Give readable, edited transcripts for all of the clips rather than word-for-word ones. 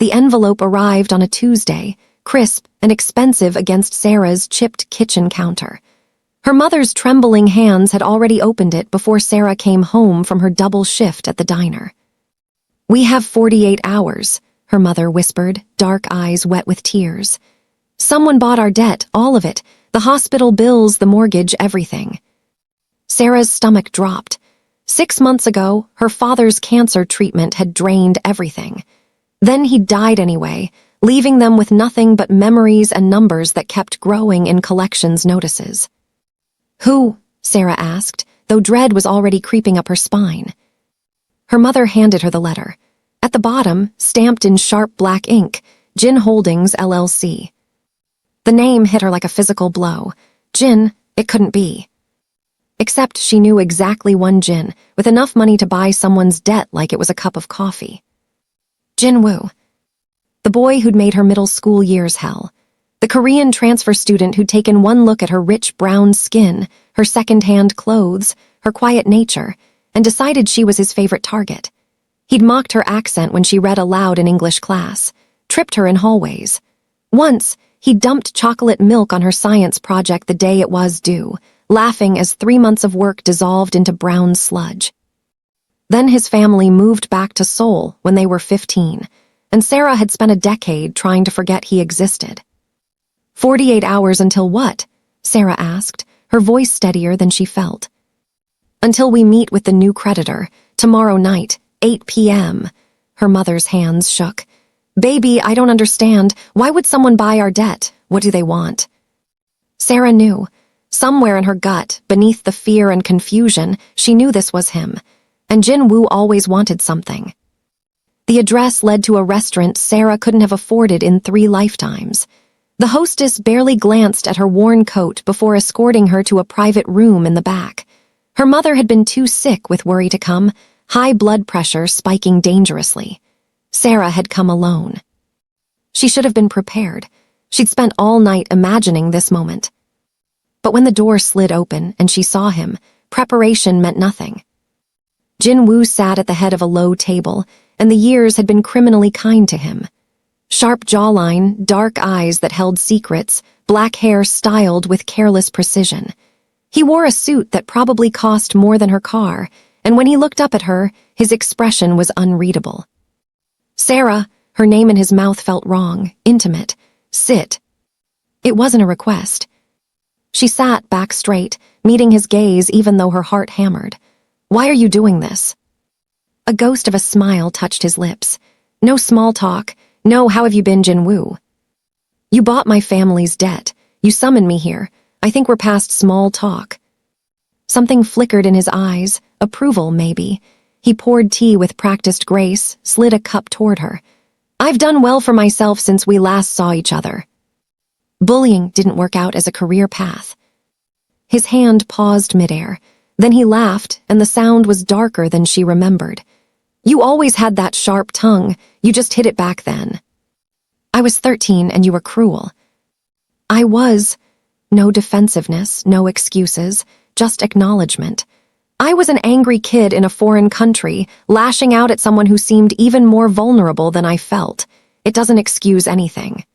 The envelope arrived on a Tuesday, crisp and expensive against Sarah's chipped kitchen counter. Her mother's trembling hands had already opened it before Sarah came home from her double shift at the diner. "We have 48 hours, her mother whispered, dark eyes wet with tears. "Someone bought our debt, all of it, the hospital bills, the mortgage, everything." Sarah's stomach dropped. 6 months ago, her father's cancer treatment had drained everything. Then he died anyway, leaving them with nothing but memories and numbers that kept growing in collections notices. "Who?" Sarah asked, though dread was already creeping up her spine. Her mother handed her the letter. At the bottom, stamped in sharp black ink, Gin Holdings, LLC. The name hit her like a physical blow. Gin, it couldn't be. Except she knew exactly one Gin, with enough money to buy someone's debt like it was a cup of coffee. Jin Woo. The boy who'd made her middle school years hell. The Korean transfer student who'd taken one look at her rich brown skin, her second-hand clothes, her quiet nature, and decided she was his favorite target. He'd mocked her accent when she read aloud in English class, tripped her in hallways. Once, he dumped chocolate milk on her science project the day it was due, laughing as 3 months of work dissolved into brown sludge. Then his family moved back to Seoul when they were 15, and Sarah had spent a decade trying to forget he existed. 48 hours until what? Sarah asked, her voice steadier than she felt. Until we meet with the new creditor, tomorrow night, 8 p.m. Her mother's hands shook. Baby, I don't understand. Why would someone buy our debt? What do they want? Sarah knew. Somewhere in her gut, beneath the fear and confusion, she knew this was him. And Jin Woo always wanted something. The address led to a restaurant Sarah couldn't have afforded in 3 lifetimes. The hostess barely glanced at her worn coat before escorting her to a private room in the back. Her mother had been too sick with worry to come, high blood pressure spiking dangerously. Sarah had come alone. She should have been prepared. She'd spent all night imagining this moment. But when the door slid open and she saw him, preparation meant nothing. Jin Woo sat at the head of a low table, and the years had been criminally kind to him. Sharp jawline, dark eyes that held secrets, black hair styled with careless precision. He wore a suit that probably cost more than her car, and when he looked up at her, his expression was unreadable. Sarah, her name in his mouth felt wrong, intimate. Sit. It wasn't a request. She sat back straight, meeting his gaze even though her heart hammered. Why are you doing this? A ghost of a smile touched his lips. No small talk. No, how have you been, Jin Woo? You bought my family's debt. You summoned me here. I think we're past small talk. Something flickered in his eyes, approval maybe. He poured tea with practiced grace, slid a cup toward her. I've done well for myself since we last saw each other. Bullying didn't work out as a career path. His hand paused midair. Then he laughed, and the sound was darker than she remembered. You always had that sharp tongue. You just hid it back then. I was 13 and you were cruel. I was. No defensiveness, no excuses, just acknowledgement. I was an angry kid in a foreign country, lashing out at someone who seemed even more vulnerable than I felt. It doesn't excuse anything.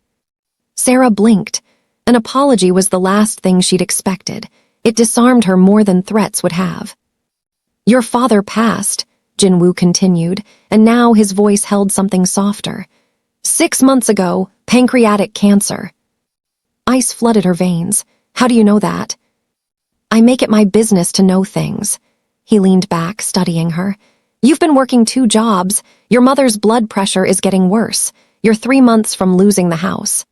Sarah blinked. An apology was the last thing she'd expected. It disarmed her more than threats would have. Your father passed, Jin Woo continued, and now his voice held something softer. 6 months ago, pancreatic cancer. Ice flooded her veins. How do you know that? I make it my business to know things. He leaned back, studying her. You've been working 2 jobs. Your mother's blood pressure is getting worse. You're 3 months from losing the house.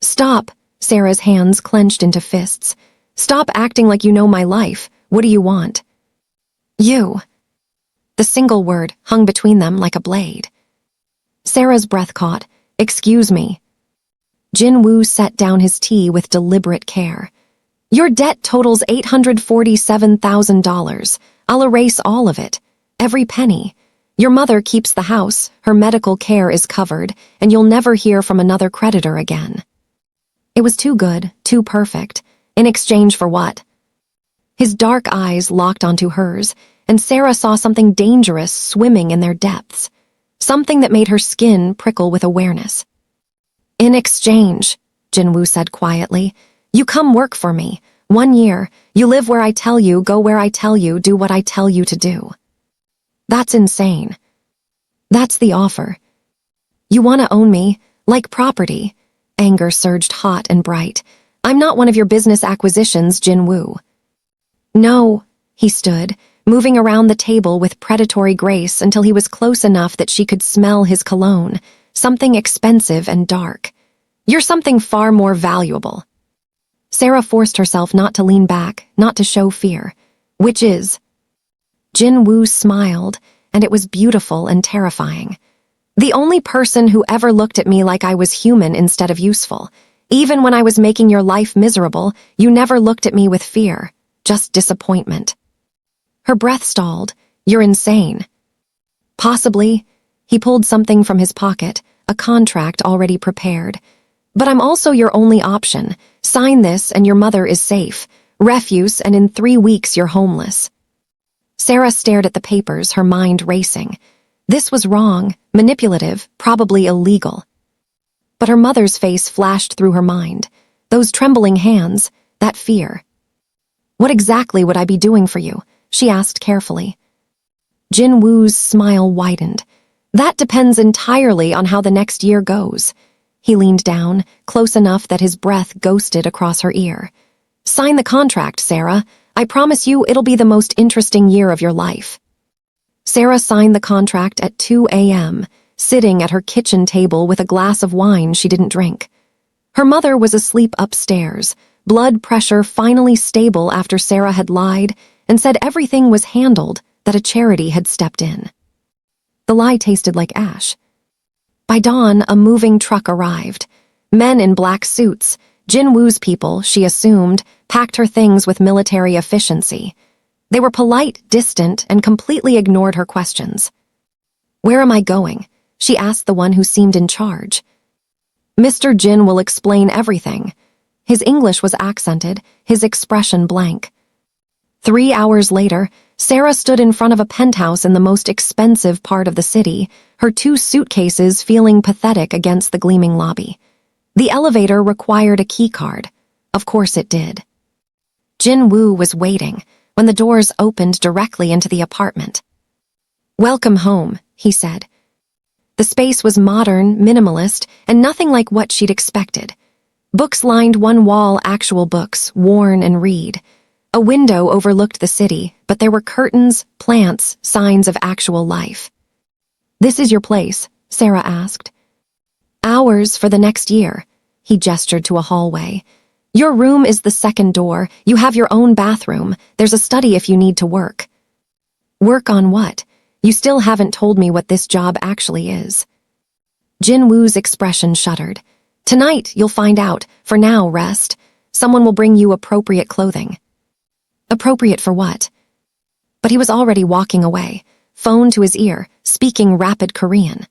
Stop, Sarah's hands clenched into fists. Stop acting like you know my life. What do you want? You. The single word hung between them like a blade. Sarah's breath caught. Excuse me. Jin Woo set down his tea with deliberate care. Your debt totals $847,000. I'll erase all of it. Every penny. Your mother keeps the house, her medical care is covered, and you'll never hear from another creditor again. It was too good, too perfect. In exchange for what? His dark eyes locked onto hers, and Sarah saw something dangerous swimming in their depths. something that made her skin prickle with awareness. "In exchange," Jinwoo said quietly, "you come work for me. 1 year, you live where I tell you, go where I tell you, do what I tell you to do." "That's insane." "That's the offer." "You want to own me, like property?" Anger surged hot and bright. "I'm not one of your business acquisitions, Jinwoo." "No," he stood, moving around the table with predatory grace until he was close enough that she could smell his cologne, something expensive and dark. "You're something far more valuable." Sarah forced herself not to lean back, not to show fear. "Which is?" Jinwoo smiled, and it was beautiful and terrifying. "The only person who ever looked at me like I was human instead of useful. Even when I was making your life miserable, you never looked at me with fear, just disappointment." Her breath stalled. "You're insane." "Possibly." He pulled something from his pocket, a contract already prepared. "But I'm also your only option. Sign this and your mother is safe. Refuse, and in 3 weeks you're homeless." Sarah stared at the papers, her mind racing. This was wrong, manipulative, probably illegal. But her mother's face flashed through her mind. Those trembling hands, that fear. "What exactly would I be doing for you?" she asked carefully. Jinwoo's smile widened. "That depends entirely on how the next year goes." He leaned down, close enough that his breath ghosted across her ear. "Sign the contract, Sarah. I promise you it'll be the most interesting year of your life." Sarah signed the contract at 2 a.m., sitting at her kitchen table with a glass of wine she didn't drink. Her mother was asleep upstairs, blood pressure finally stable after Sarah had lied and said everything was handled, that a charity had stepped in. The lie tasted like ash. By dawn, a moving truck arrived. Men in black suits, Jinwoo's people, she assumed, packed her things with military efficiency. They were polite, distant, and completely ignored her questions. "Where am I going?" she asked the one who seemed in charge. "Mr. Jin will explain everything." His English was accented, his expression blank. 3 hours later, Sarah stood in front of a penthouse in the most expensive part of the city, her 2 suitcases feeling pathetic against the gleaming lobby. The elevator required a key card. Of course it did. Jinwoo was waiting when the doors opened directly into the apartment. "Welcome home," he said. The space was modern, minimalist, and nothing like what she'd expected. Books lined one wall, actual books, worn and read. A window overlooked the city, but there were curtains, plants, signs of actual life. "This is your place?" Sarah asked. "Ours for the next year," he gestured to a hallway. "Your room is the second door. You have your own bathroom. There's a study if you need to work." "Work on what? You still haven't told me what this job actually is." Jinwoo's expression shuddered. "Tonight, you'll find out. For now, rest. Someone will bring you appropriate clothing." Appropriate for what? But he was already walking away, phone to his ear, speaking rapid Korean.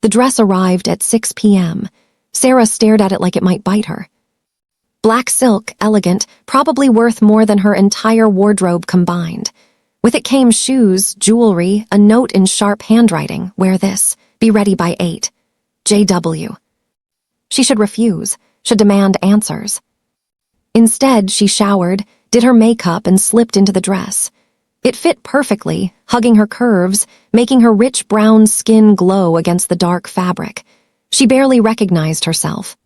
The dress arrived at 6 p.m. Sarah stared at it like it might bite her. Black silk, elegant, probably worth more than her entire wardrobe combined. With it came shoes, jewelry, a note in sharp handwriting, "Wear this. Be ready by 8. JW. She should refuse, should demand answers. Instead, she showered, did her makeup, and slipped into the dress. It fit perfectly, hugging her curves, making her rich brown skin glow against the dark fabric. She barely recognized herself.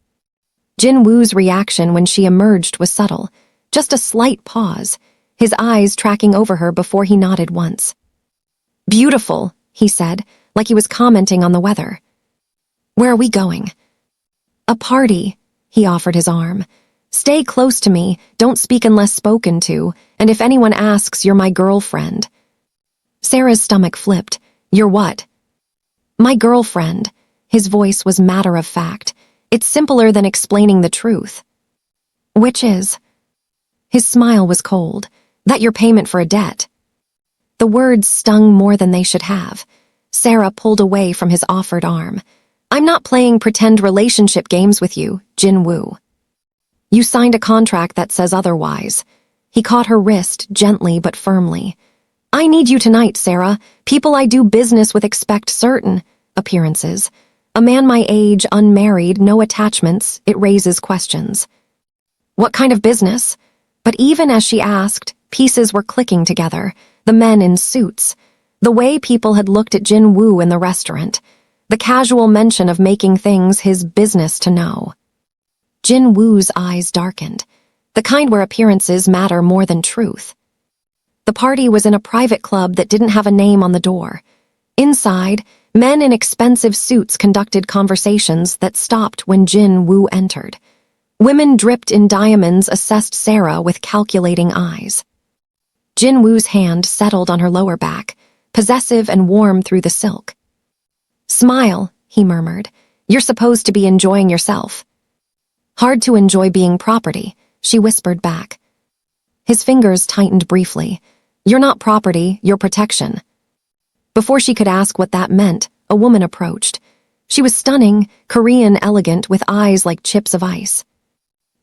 Jinwoo's reaction when she emerged was subtle, just a slight pause, his eyes tracking over her before he nodded once. "Beautiful," he said, like he was commenting on the weather. "Where are we going?" "A party," he offered his arm. "Stay close to me, don't speak unless spoken to, and if anyone asks, you're my girlfriend." Sarah's stomach flipped. "You're what?" "My girlfriend." His voice was matter-of-fact. "It's simpler than explaining the truth." "Which is?" His smile was cold. "That your payment for a debt." The words stung more than they should have. Sarah pulled away from his offered arm. "I'm not playing pretend relationship games with you, Jinwoo. You signed a contract that says otherwise." He caught her wrist gently but firmly. I need you tonight, Sarah. People I do business with expect certain appearances. A man my age, unmarried, no attachments, it raises questions. What kind of business? But even as she asked, pieces were clicking together, the men in suits. The way people had looked at Jin Woo in the restaurant. The casual mention of making things his business to know. Jin Woo's eyes darkened, the kind where appearances matter more than truth. The party was in a private club that didn't have a name on the door. Inside, men in expensive suits conducted conversations that stopped when Jin Woo entered. Women dripped in diamonds assessed Sarah with calculating eyes. Jin Woo's hand settled on her lower back, possessive and warm through the silk. Smile, he murmured. You're supposed to be enjoying yourself. Hard to enjoy being property, she whispered back. His fingers tightened briefly. You're not property, you're protection. Before she could ask what that meant, a woman approached. She was stunning, Korean elegant with eyes like chips of ice.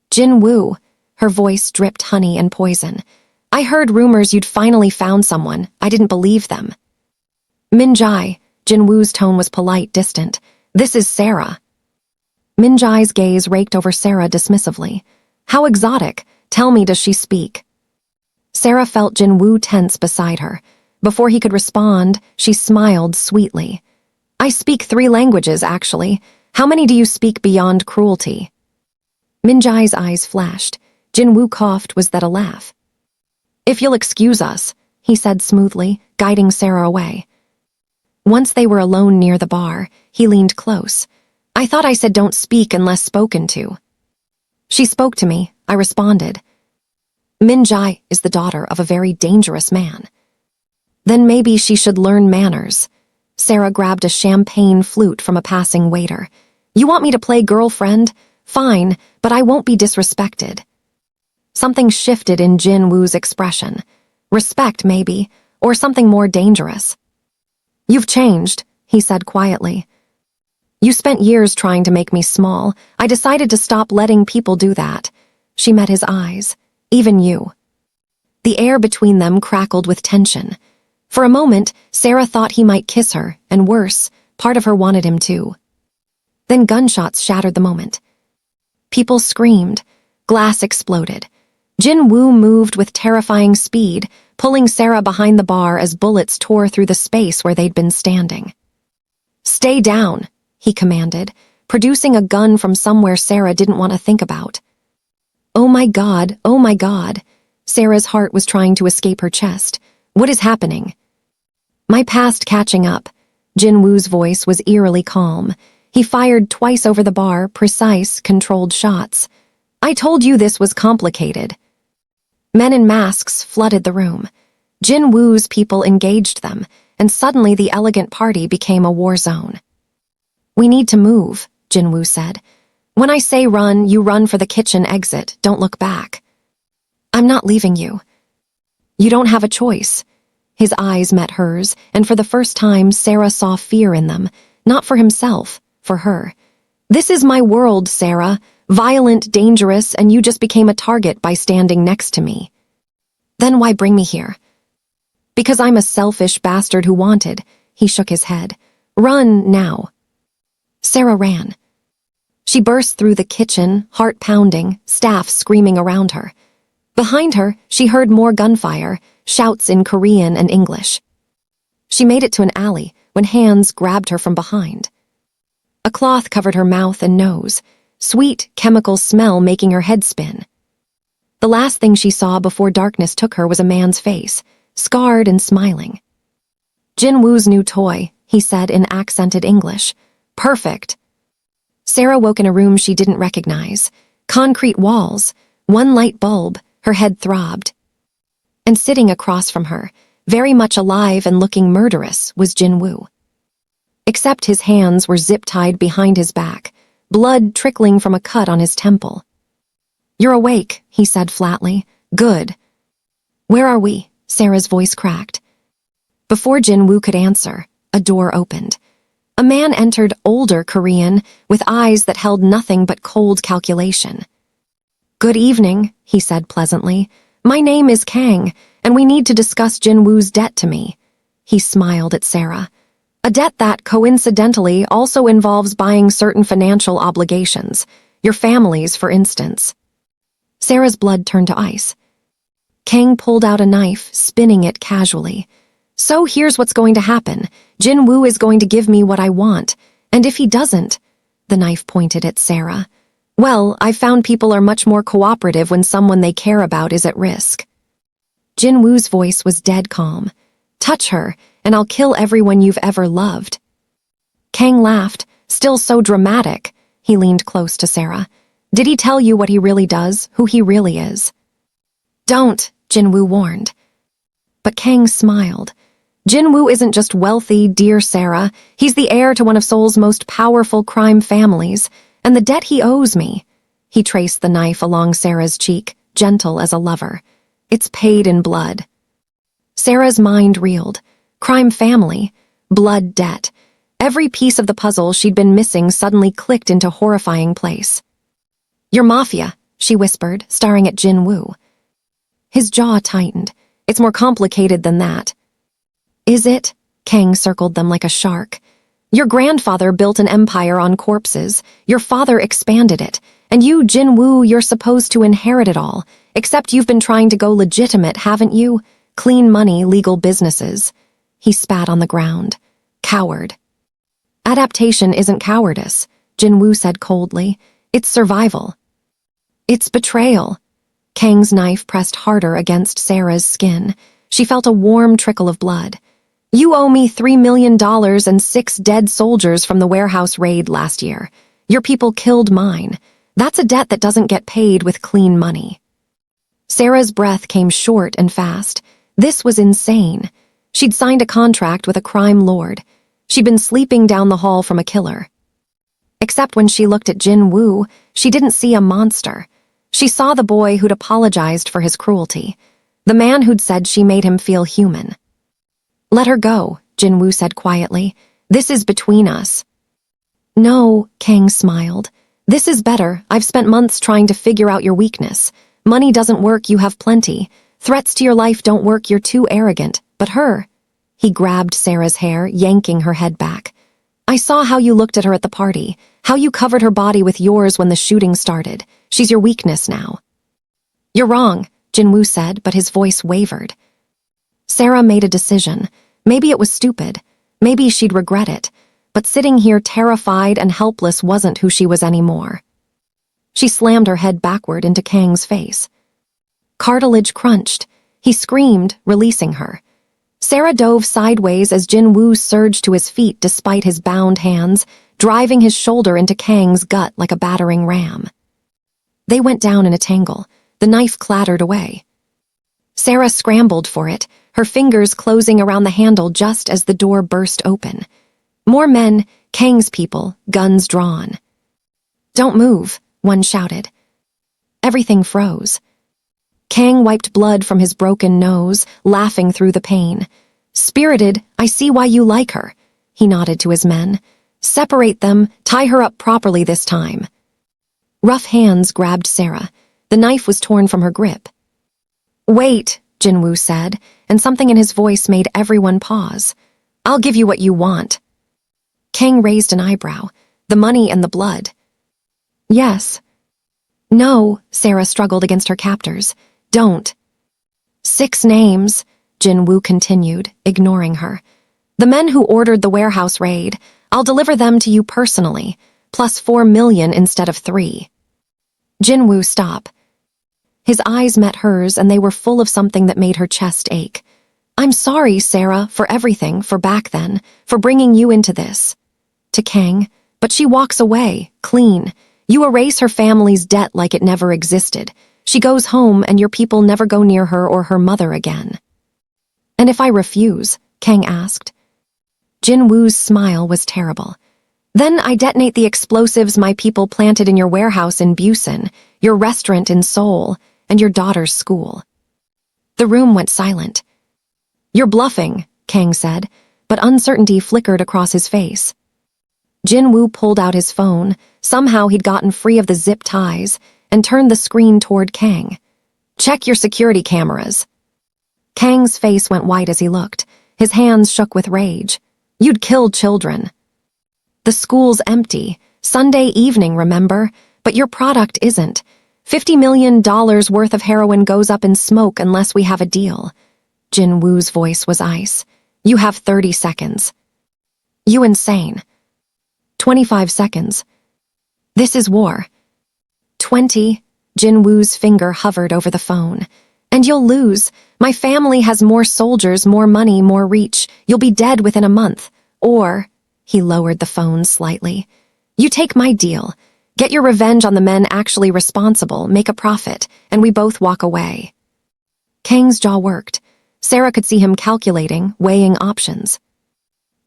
Jin Woo, her voice dripped honey and poison. I heard rumors you'd finally found someone. I didn't believe them. Min Jai, Jin Woo's tone was polite, distant. This is Sarah. Min Jai's gaze raked over Sarah dismissively. How exotic. Tell me, does she speak? Sarah felt Jin Woo tense beside her. Before he could respond, she smiled sweetly. I speak 3 languages, actually. How many do you speak beyond cruelty? Min Jai's eyes flashed. Jin Woo coughed. Was that a laugh? If you'll excuse us, he said smoothly, guiding Sarah away. Once they were alone near the bar, he leaned close. I thought I said don't speak unless spoken to. She spoke to me, I responded. Min Jai is the daughter of a very dangerous man. Then maybe she should learn manners. Sarah grabbed a champagne flute from a passing waiter. You want me to play girlfriend? Fine, but I won't be disrespected. Something shifted in Jin Woo's expression. Respect, maybe, or something more dangerous. You've changed, he said quietly. You spent years trying to make me small. I decided to stop letting people do that. She met his eyes. Even you. The air between them crackled with tension. For a moment, Sarah thought he might kiss her, and worse, part of her wanted him to. Then gunshots shattered the moment. People screamed. Glass exploded. Jin Woo moved with terrifying speed, pulling Sarah behind the bar as bullets tore through the space where they'd been standing. Stay down, he commanded, producing a gun from somewhere Sarah didn't want to think about. Oh my God, oh my God. Sarah's heart was trying to escape her chest. What is happening? My past catching up. Jin Woo's voice was eerily calm. He fired twice over the bar, precise, controlled shots. I told you this was complicated. Men in masks flooded the room. Jin Woo's people engaged them, and suddenly the elegant party became a war zone. We need to move, Jin Woo said. When I say run, you run for the kitchen exit. Don't look back. I'm not leaving you. You don't have a choice. His eyes met hers, and for the first time, Sarah saw fear in them. Not for himself, for her. This is my world, Sarah. Violent, dangerous, and you just became a target by standing next to me. Then why bring me here? Because I'm a selfish bastard who wanted. He shook his head. Run, now. Sarah ran. She burst through the kitchen, heart pounding, staff screaming around her. Behind her, she heard more gunfire, shouts in Korean and English. She made it to an alley when hands grabbed her from behind. A cloth covered her mouth and nose, sweet chemical smell making her head spin. The last thing she saw before darkness took her was a man's face, scarred and smiling. Jin Woo's new toy, he said in accented English. Perfect. Sarah woke in a room she didn't recognize. Concrete walls, one light bulb, her head throbbed. And sitting across from her, very much alive and looking murderous, was Jin Woo. Except his hands were zip-tied behind his back, blood trickling from a cut on his temple. You're awake, he said flatly. Good. Where are we? Sarah's voice cracked. Before Jin Woo could answer, a door opened. A man entered, older Korean, with eyes that held nothing but cold calculation. Good evening, he said pleasantly. My name is Kang, and we need to discuss Jinwoo's debt to me." He smiled at Sarah. "A debt that, coincidentally, also involves buying certain financial obligations. Your family's, for instance." Sarah's blood turned to ice. Kang pulled out a knife, spinning it casually. "So here's what's going to happen. Jinwoo is going to give me what I want, and if he doesn't—" The knife pointed at Sarah. "Well, I've found people are much more cooperative when someone they care about is at risk." Jinwoo's voice was dead calm. "Touch her, and I'll kill everyone you've ever loved." Kang laughed, still so dramatic. He leaned close to Sarah. "Did he tell you what he really does, who he really is?" "Don't," Jinwoo warned. But Kang smiled. "Jinwoo isn't just wealthy, dear Sarah. He's the heir to one of Seoul's most powerful crime families, and the debt he owes me." He traced the knife along Sarah's cheek, gentle as a lover. "It's paid in blood." Sarah's mind reeled. Crime family, blood debt. Every piece of the puzzle she'd been missing suddenly clicked into horrifying place. "You're mafia," she whispered, staring at Jinwoo. His jaw tightened. "It's more complicated than that." "Is it?" Kang circled them like a shark. "Your grandfather built an empire on corpses. Your father expanded it. And you, Jinwoo, you're supposed to inherit it all. Except you've been trying to go legitimate, haven't you? Clean money, legal businesses." He spat on the ground. "Coward." "Adaptation isn't cowardice," Jinwoo said coldly. "It's survival." "It's betrayal." Kang's knife pressed harder against Sarah's skin. She felt a warm trickle of blood. "You owe me $3 million and 6 dead soldiers from the warehouse raid last year. Your people killed mine. That's a debt that doesn't get paid with clean money." Sarah's breath came short and fast. This was insane. She'd signed a contract with a crime lord. She'd been sleeping down the hall from a killer. Except when she looked at Jinwoo, she didn't see a monster. She saw the boy who'd apologized for his cruelty. The man who'd said she made him feel human. "Let her go," Jinwoo said quietly. "This is between us." "No," Kang smiled. "This is better. I've spent months trying to figure out your weakness. Money doesn't work, you have plenty. Threats to your life don't work, you're too arrogant. But her—" He grabbed Sarah's hair, yanking her head back. "I saw how you looked at her at the party, how you covered her body with yours when the shooting started. She's your weakness now." "You're wrong," Jinwoo said, but his voice wavered. Sarah made a decision. Maybe it was stupid. Maybe she'd regret it. But sitting here terrified and helpless wasn't who she was anymore. She slammed her head backward into Kang's face. Cartilage crunched. He screamed, releasing her. Sarah dove sideways as Jinwoo surged to his feet despite his bound hands, driving his shoulder into Kang's gut like a battering ram. They went down in a tangle. The knife clattered away. Sarah scrambled for it, her fingers closing around the handle just as the door burst open. More men, Kang's people, guns drawn. "Don't move," one shouted. Everything froze. Kang wiped blood from his broken nose, laughing through the pain. "Spirited, I see why you like her," he nodded to his men. "Separate them, tie her up properly this time." Rough hands grabbed Sarah. The knife was torn from her grip. "Wait," Jinwoo said, and something in his voice made everyone pause. "I'll give you what you want." Kang raised an eyebrow. "The money and the blood." "Yes." "No," Sarah struggled against her captors. "Don't." "6 names," Jinwoo continued, ignoring her. "The men who ordered the warehouse raid. I'll deliver them to you personally, plus 4 million instead of 3. Jinwoo, stop. His eyes met hers, and they were full of something that made her chest ache. "I'm sorry, Sarah, for everything, for back then, for bringing you into this." To Kang, "But she walks away, clean. You erase her family's debt like it never existed. She goes home, and your people never go near her or her mother again." "And if I refuse?" Kang asked. Jinwoo's smile was terrible. "Then I detonate the explosives my people planted in your warehouse in Busan, your restaurant in Seoul, and your daughter's school." The room went silent. "You're bluffing," Kang said, but uncertainty flickered across his face. Jinwoo pulled out his phone. Somehow he'd gotten free of the zip ties and turned the screen toward Kang. "Check your security cameras." Kang's face went white as he looked. His hands shook with rage. You'd killed children. The school's empty. Sunday evening, remember? But your product isn't. $50 million worth of heroin goes up in smoke unless we have a deal. Jin Woo's voice was ice. You have 30 seconds. You insane. 25 seconds. This is war. 20. Jin Woo's finger hovered over the phone. And you'll lose. My family has more soldiers, more money, more reach. You'll be dead within a month. Or, he lowered the phone slightly. You take my deal. Get your revenge on the men actually responsible, make a profit, and we both walk away. Kang's jaw worked. Sarah could see him calculating, weighing options.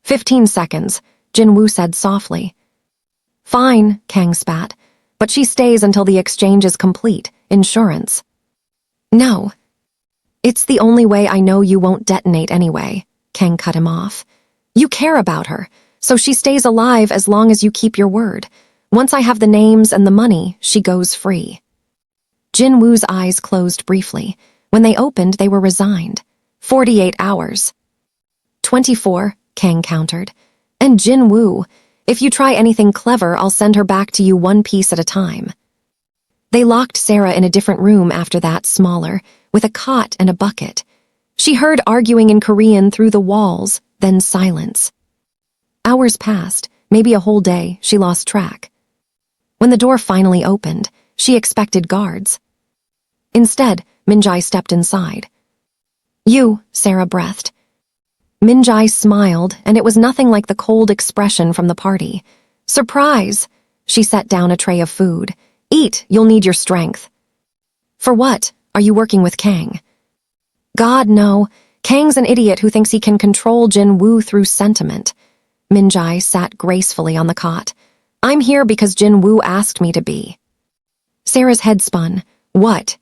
15 seconds, Jin Woo said softly. Fine, Kang spat, but she stays until the exchange is complete, insurance. No. It's the only way I know you won't detonate anyway, Kang cut him off. You care about her, so she stays alive as long as you keep your word. Once I have the names and the money, she goes free. Jin Woo's eyes closed briefly. When they opened, they were resigned. 48 hours. 24, Kang countered. And Jin Woo, if you try anything clever, I'll send her back to you one piece at a time. They locked Sarah in a different room after that, smaller, with a cot and a bucket. She heard arguing in Korean through the walls, then silence. Hours passed, maybe a whole day, she lost track. When the door finally opened, she expected guards. Instead, Minjai stepped inside. You, Sarah breathed. Minjai smiled, and it was nothing like the cold expression from the party. Surprise! She set down a tray of food. Eat, you'll need your strength. For what? Are you working with Kang? God, no. Kang's an idiot who thinks he can control Jin Woo through sentiment. Minjai sat gracefully on the cot. I'm here because Jin Woo asked me to be. Sarah's head spun. What?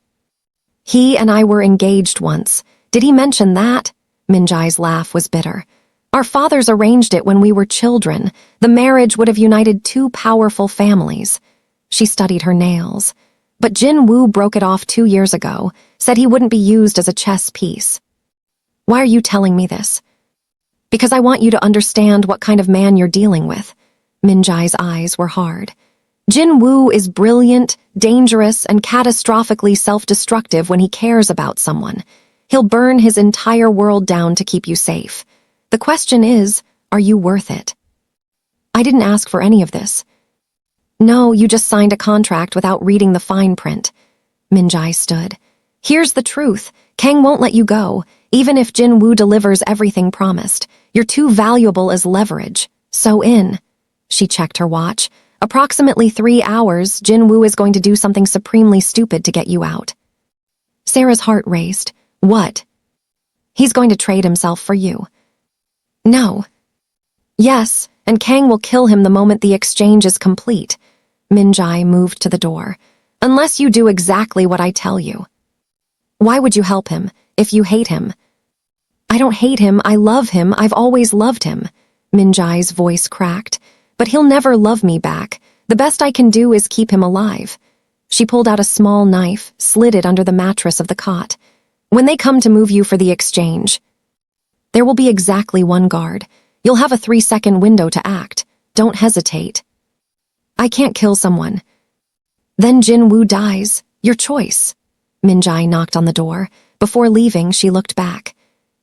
He and I were engaged once. Did he mention that? Minjai's laugh was bitter. Our fathers arranged it when we were children. The marriage would have united two powerful families. She studied her nails. But Jin Woo broke it off 2 years ago, said he wouldn't be used as a chess piece. Why are you telling me this? Because I want you to understand what kind of man you're dealing with. Minjai's eyes were hard. Jin Woo is brilliant, dangerous, and catastrophically self-destructive when he cares about someone. He'll burn his entire world down to keep you safe. The question is, are you worth it? I didn't ask for any of this. No, you just signed a contract without reading the fine print. Minjai stood. Here's the truth. Kang won't let you go, even if Jin Woo delivers everything promised. You're too valuable as leverage. So in. She checked her watch. Approximately 3 hours, Jin Woo is going to do something supremely stupid to get you out. Sarah's heart raced. What? He's going to trade himself for you. No. Yes, and Kang will kill him the moment the exchange is complete. Minjai moved to the door. Unless you do exactly what I tell you. Why would you help him, if you hate him? I don't hate him, I love him, I've always loved him. Minjai's voice cracked. But he'll never love me back. The best I can do is keep him alive. She pulled out a small knife, slid it under the mattress of the cot. When they come to move you for the exchange, there will be exactly 1 guard. You'll have a 3-second window to act. Don't hesitate. I can't kill someone. Then Jin Woo dies. Your choice. Minjai knocked on the door. Before leaving, she looked back.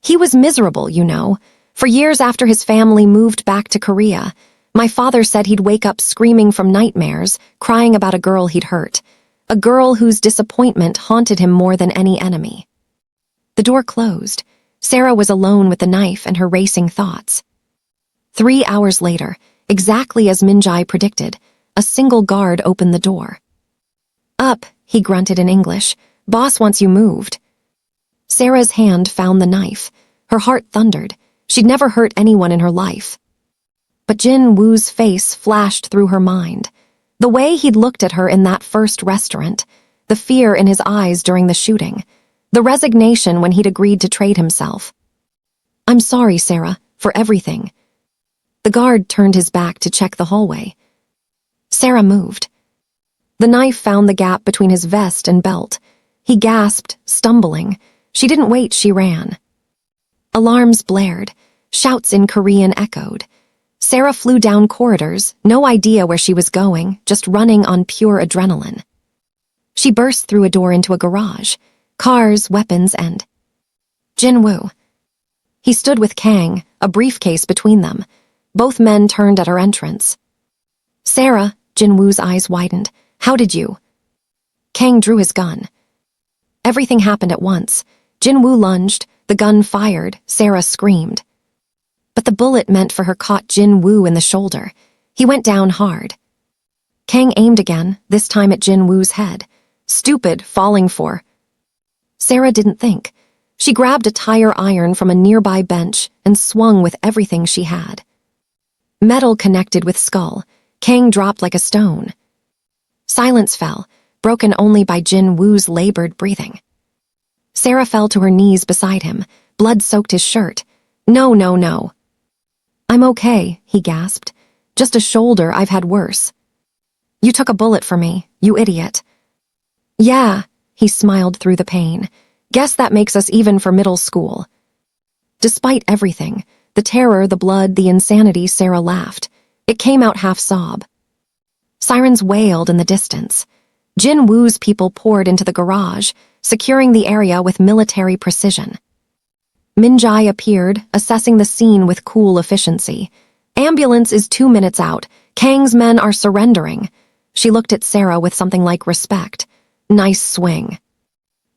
He was miserable, you know. For years after his family moved back to Korea, my father said he'd wake up screaming from nightmares, crying about a girl he'd hurt. A girl whose disappointment haunted him more than any enemy. The door closed. Sarah was alone with the knife and her racing thoughts. 3 hours later, exactly as Minjai predicted, a single guard opened the door. Up, he grunted in English. Boss wants you moved. Sarah's hand found the knife. Her heart thundered. She'd never hurt anyone in her life. But Jin Woo's face flashed through her mind. The way he'd looked at her in that first restaurant, the fear in his eyes during the shooting, the resignation when he'd agreed to trade himself. I'm sorry, Sarah, for everything. The guard turned his back to check the hallway. Sarah moved. The knife found the gap between his vest and belt. He gasped, stumbling. She didn't wait, she ran. Alarms blared. Shouts in Korean echoed. Sarah flew down corridors, no idea where she was going, just running on pure adrenaline. She burst through a door into a garage. Cars, weapons, and Jin-woo. He stood with Kang, a briefcase between them. Both men turned at her entrance. Sarah, Jin-woo's eyes widened. How did you? Kang drew his gun. Everything happened at once. Jin-woo lunged, the gun fired, Sarah screamed. But the bullet meant for her caught Jin-woo in the shoulder. He went down hard. Kang aimed again, this time at Jin-woo's head. Stupid, falling for. Sarah didn't think. She grabbed a tire iron from a nearby bench and swung with everything she had. Metal connected with skull. Kang dropped like a stone. Silence fell, broken only by Jin-woo's labored breathing. Sarah fell to her knees beside him. Blood soaked his shirt. No, no, no. I'm okay, he gasped. Just a shoulder, I've had worse. You took a bullet for me, you idiot. Yeah, he smiled through the pain. Guess that makes us even for middle school. Despite everything, the terror, the blood, the insanity, Sarah laughed. It came out half sob. Sirens wailed in the distance. Jin-woo's people poured into the garage, securing the area with military precision. Min-jae appeared, assessing the scene with cool efficiency. Ambulance is 2 minutes out. Kang's men are surrendering. She looked at Sarah with something like respect. Nice swing.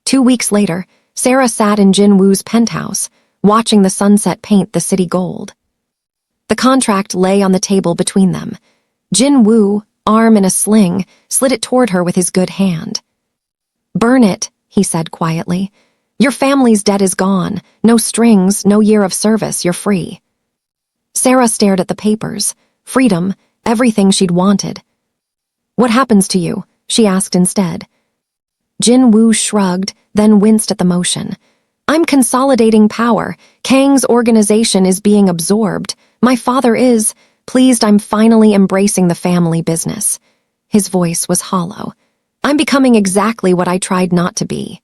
2 weeks later, Sarah sat in Jin-woo's penthouse, watching the sunset paint the city gold. The contract lay on the table between them. Jin-woo, arm in a sling, slid it toward her with his good hand. Burn it, he said quietly. Your family's debt is gone. No strings, no year of service, you're free. Sarah stared at the papers. Freedom, everything she'd wanted. What happens to you? She asked instead. Jin-woo shrugged, then winced at the motion. I'm consolidating power. Kang's organization is being absorbed. My father is. Pleased I'm finally embracing the family business. His voice was hollow. I'm becoming exactly what I tried not to be.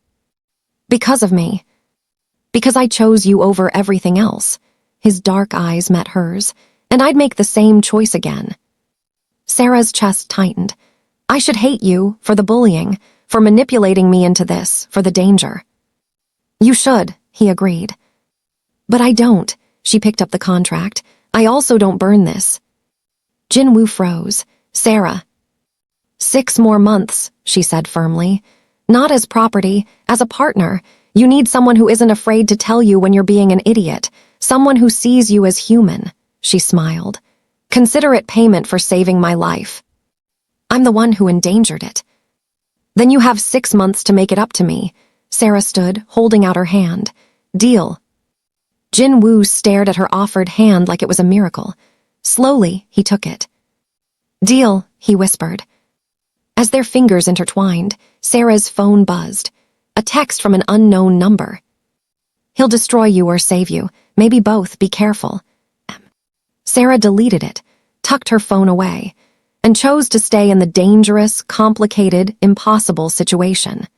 Because of me. Because I chose you over everything else. His dark eyes met hers, and I'd make the same choice again. Sarah's chest tightened. I should hate you for the bullying, for manipulating me into this, for the danger. You should, he agreed. But I don't. She picked up the contract. I also don't burn this. Jin-woo froze. Sarah. 6 more months, she said firmly. Not as property, as a partner. You need someone who isn't afraid to tell you when you're being an idiot. Someone who sees you as human. She smiled. Consider it payment for saving my life. I'm the one who endangered it. Then you have 6 months to make it up to me. Sarah stood, holding out her hand. Deal. Jin-woo stared at her offered hand like it was a miracle. Slowly, he took it. Deal, he whispered. As their fingers intertwined, Sarah's phone buzzed. A text from an unknown number. He'll destroy you or save you. Maybe both, be careful. Sarah deleted it, tucked her phone away, and chose to stay in the dangerous, complicated, impossible situation.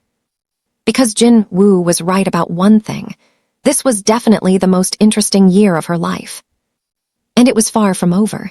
Because Jin-woo was right about one thing, this was definitely the most interesting year of her life. And it was far from over.